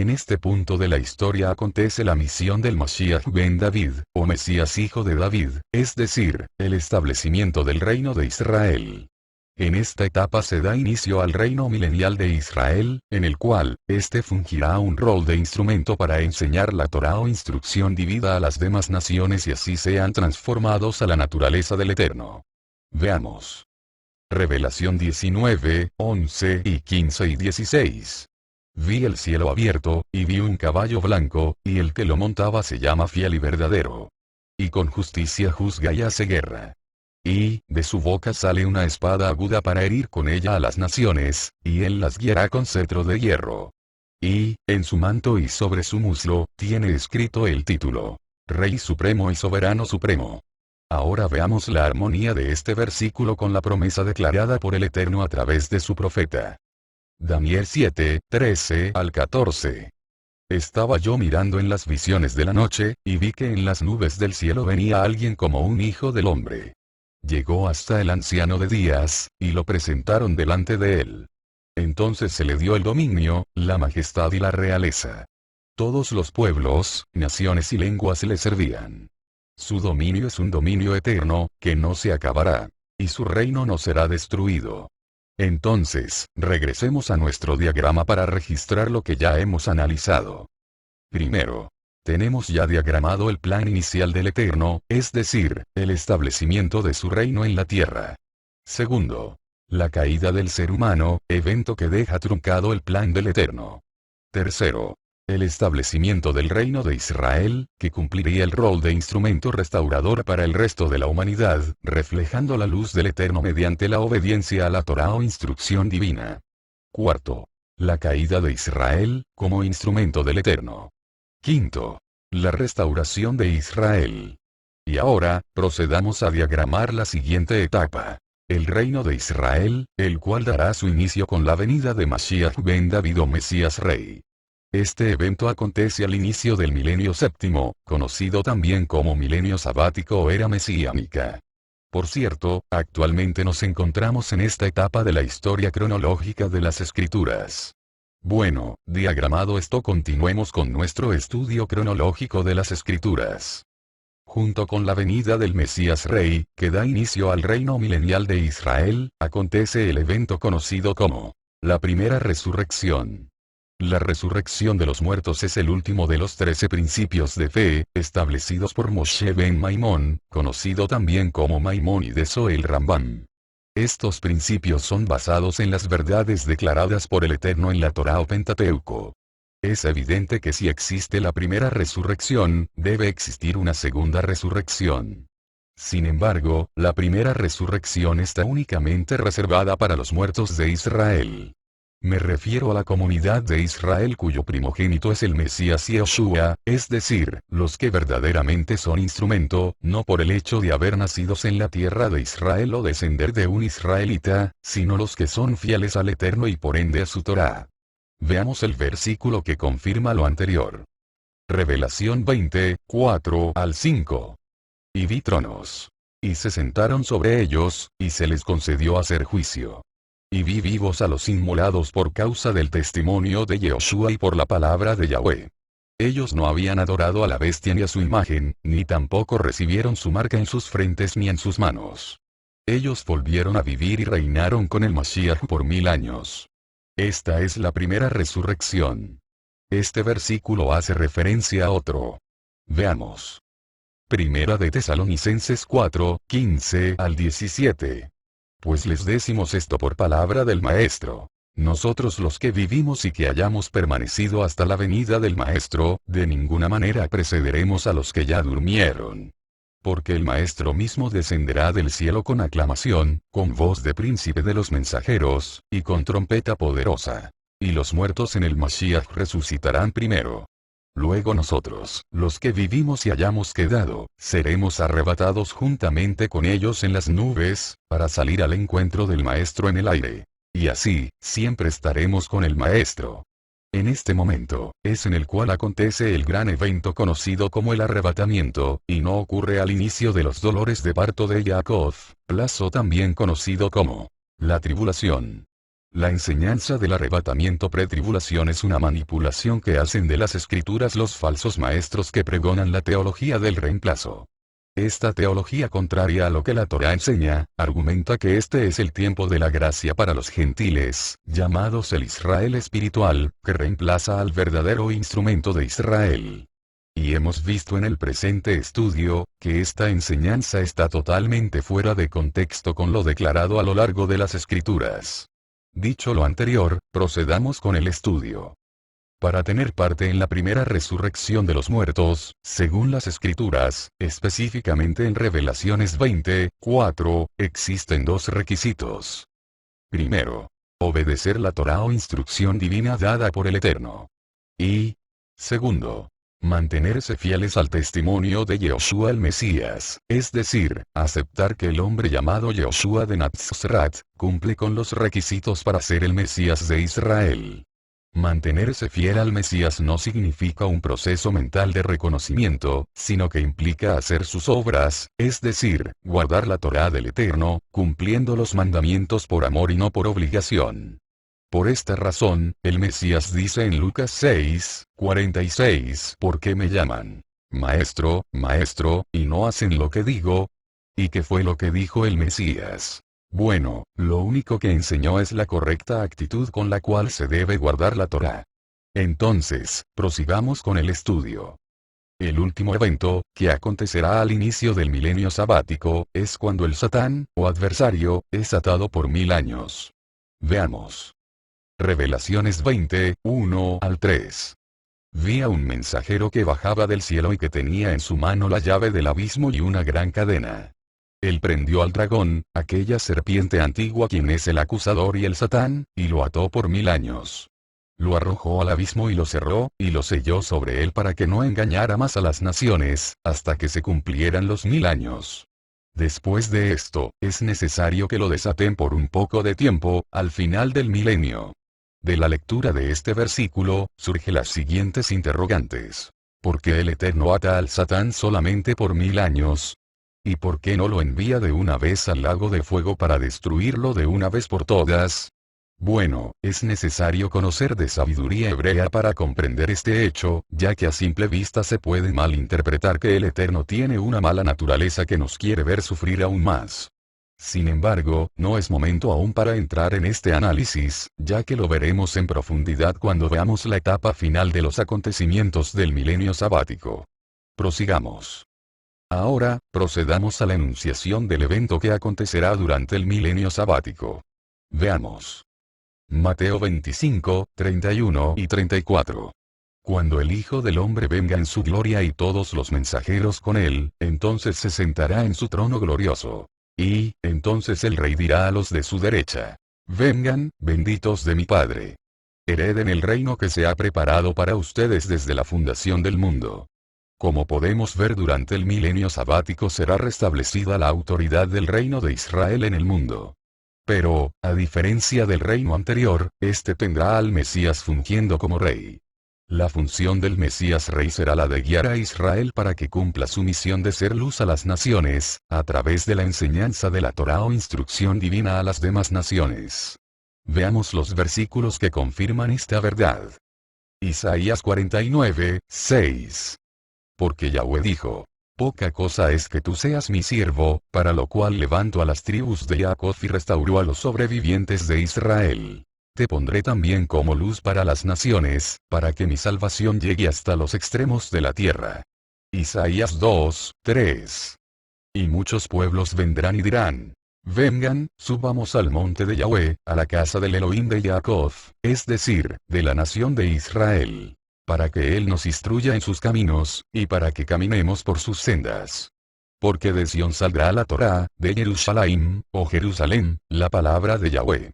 En este punto de la historia acontece la misión del Mashiach ben David, o Mesías hijo de David, es decir, el establecimiento del reino de Israel. En esta etapa se da inicio al reino milenial de Israel, en el cual, este fungirá un rol de instrumento para enseñar la Torá o instrucción divina a las demás naciones y así sean transformados a la naturaleza del Eterno. Veamos. Revelación 19, 11 y 15 y 16. Vi el cielo abierto, y vi un caballo blanco, y el que lo montaba se llama Fiel y Verdadero. Y con justicia juzga y hace guerra. Y, de su boca sale una espada aguda para herir con ella a las naciones, y él las guiará con cetro de hierro. Y, en su manto y sobre su muslo, tiene escrito el título: Rey Supremo y Soberano Supremo. Ahora veamos la armonía de este versículo con la promesa declarada por el Eterno a través de su profeta. Daniel 7, 13 al 14. Estaba yo mirando en las visiones de la noche, y vi que en las nubes del cielo venía alguien como un hijo del hombre. Llegó hasta el anciano de días, y lo presentaron delante de él. Entonces se le dio el dominio, la majestad y la realeza. Todos los pueblos, naciones y lenguas le servían. Su dominio es un dominio eterno, que no se acabará. Y su reino no será destruido. Entonces, regresemos a nuestro diagrama para registrar lo que ya hemos analizado. Primero, tenemos ya diagramado el plan inicial del Eterno, es decir, el establecimiento de su reino en la tierra. Segundo, la caída del ser humano, evento que deja truncado el plan del Eterno. Tercero, el establecimiento del reino de Israel, que cumpliría el rol de instrumento restaurador para el resto de la humanidad, reflejando la luz del Eterno mediante la obediencia a la Torá o instrucción divina. Cuarto, la caída de Israel, como instrumento del Eterno. Quinto, la restauración de Israel. Y ahora, procedamos a diagramar la siguiente etapa. El reino de Israel, el cual dará su inicio con la venida de Mashiach ben David o Mesías Rey. Este evento acontece al inicio del milenio séptimo, conocido también como milenio sabático o era mesiánica. Por cierto, actualmente nos encontramos en esta etapa de la historia cronológica de las Escrituras. Bueno, diagramado esto, continuemos con nuestro estudio cronológico de las Escrituras. Junto con la venida del Mesías Rey, que da inicio al reino milenial de Israel, acontece el evento conocido como la primera resurrección. La resurrección de los muertos es el último de los 13 principios de fe, establecidos por Moshe ben Maimón, conocido también como Maimónides o el Rambam. Estos principios son basados en las verdades declaradas por el Eterno en la Torá o Pentateuco. Es evidente que si existe la primera resurrección, debe existir una segunda resurrección. Sin embargo, la primera resurrección está únicamente reservada para los muertos de Israel. Me refiero a la comunidad de Israel cuyo primogénito es el Mesías Yeshua, es decir, los que verdaderamente son instrumento, no por el hecho de haber nacidos en la tierra de Israel o descender de un israelita, sino los que son fieles al Eterno y por ende a su Torá. Veamos el versículo que confirma lo anterior. Revelación 20, 4 al 5. Y vi tronos. Y se sentaron sobre ellos, y se les concedió hacer juicio. Y vi vivos a los inmolados por causa del testimonio de Yeshua y por la palabra de Yahweh. Ellos no habían adorado a la bestia ni a su imagen, ni tampoco recibieron su marca en sus frentes ni en sus manos. Ellos volvieron a vivir y reinaron con el Mashiach por 1000 años. Esta es la primera resurrección. Este versículo hace referencia a otro. Veamos. Primera de Tesalonicenses 4, 15 al 17. Pues les decimos esto por palabra del Maestro. Nosotros los que vivimos y que hayamos permanecido hasta la venida del Maestro, de ninguna manera precederemos a los que ya durmieron. Porque el Maestro mismo descenderá del cielo con aclamación, con voz de príncipe de los mensajeros, y con trompeta poderosa. Y los muertos en el Mashiach resucitarán primero. Luego nosotros, los que vivimos y hayamos quedado, seremos arrebatados juntamente con ellos en las nubes, para salir al encuentro del Maestro en el aire. Y así, siempre estaremos con el Maestro. En este momento, es en el cual acontece el gran evento conocido como el arrebatamiento, y no ocurre al inicio de los dolores de parto de Jacob, plazo también conocido como la tribulación. La enseñanza del arrebatamiento pretribulación es una manipulación que hacen de las escrituras los falsos maestros que pregonan la teología del reemplazo. Esta teología contraria a lo que la Torá enseña, argumenta que este es el tiempo de la gracia para los gentiles, llamados el Israel espiritual, que reemplaza al verdadero instrumento de Israel. Y hemos visto en el presente estudio, que esta enseñanza está totalmente fuera de contexto con lo declarado a lo largo de las escrituras. Dicho lo anterior, procedamos con el estudio. Para tener parte en la primera resurrección de los muertos, según las escrituras, específicamente en Revelaciones 20:4, existen dos requisitos. Primero, obedecer la Torá o instrucción divina dada por el Eterno. Y, segundo, mantenerse fieles al testimonio de Yehoshua el Mesías, es decir, aceptar que el hombre llamado Yehoshua de Nazaret, cumple con los requisitos para ser el Mesías de Israel. Mantenerse fiel al Mesías no significa un proceso mental de reconocimiento, sino que implica hacer sus obras, es decir, guardar la Torá del Eterno, cumpliendo los mandamientos por amor y no por obligación. Por esta razón, el Mesías dice en Lucas 6:46, ¿por qué me llaman Maestro, Maestro, y no hacen lo que digo? ¿Y qué fue lo que dijo el Mesías? Bueno, lo único que enseñó es la correcta actitud con la cual se debe guardar la Torá. Entonces, prosigamos con el estudio. El último evento, que acontecerá al inicio del milenio sabático, es cuando el Satán, o adversario, es atado por 1000 años. Veamos. Revelaciones 20:1-3. Vi a un mensajero que bajaba del cielo y que tenía en su mano la llave del abismo y una gran cadena. Él prendió al dragón, aquella serpiente antigua quien es el acusador y el Satán, y lo ató por 1000 años. Lo arrojó al abismo y lo cerró, y lo selló sobre él para que no engañara más a las naciones, hasta que se cumplieran los 1000 años. Después de esto, es necesario que lo desaten por un poco de tiempo, al final del milenio. De la lectura de este versículo, surgen las siguientes interrogantes. ¿Por qué el Eterno ata al Satán solamente por 1000 años? ¿Y por qué no lo envía de una vez al lago de fuego para destruirlo de una vez por todas? Bueno, es necesario conocer de sabiduría hebrea para comprender este hecho, ya que a simple vista se puede malinterpretar que el Eterno tiene una mala naturaleza que nos quiere ver sufrir aún más. Sin embargo, no es momento aún para entrar en este análisis, ya que lo veremos en profundidad cuando veamos la etapa final de los acontecimientos del milenio sabático. Prosigamos. Ahora, procedamos a la enunciación del evento que acontecerá durante el milenio sabático. Veamos. Mateo 25:31-34. Cuando el Hijo del Hombre venga en su gloria y todos los mensajeros con él, entonces se sentará en su trono glorioso. Y, entonces el Rey dirá a los de su derecha: vengan, benditos de mi Padre. Hereden el reino que se ha preparado para ustedes desde la fundación del mundo. Como podemos ver durante el milenio sabático será restablecida la autoridad del reino de Israel en el mundo. Pero, a diferencia del reino anterior, este tendrá al Mesías fungiendo como rey. La función del Mesías rey será la de guiar a Israel para que cumpla su misión de ser luz a las naciones, a través de la enseñanza de la Torá o instrucción divina a las demás naciones. Veamos los versículos que confirman esta verdad. Isaías 49:6. Porque Yahweh dijo: poca cosa es que tú seas mi siervo, para lo cual levanto a las tribus de Jacob y restauro a los sobrevivientes de Israel. Te pondré también como luz para las naciones, para que mi salvación llegue hasta los extremos de la tierra. Isaías 2:3. Y muchos pueblos vendrán y dirán: vengan, subamos al monte de Yahweh, a la casa del Elohim de Jacob, es decir, de la nación de Israel, para que él nos instruya en sus caminos, y para que caminemos por sus sendas. Porque de Sión saldrá la Torá, de Jerusalén, o Jerusalén, la palabra de Yahweh.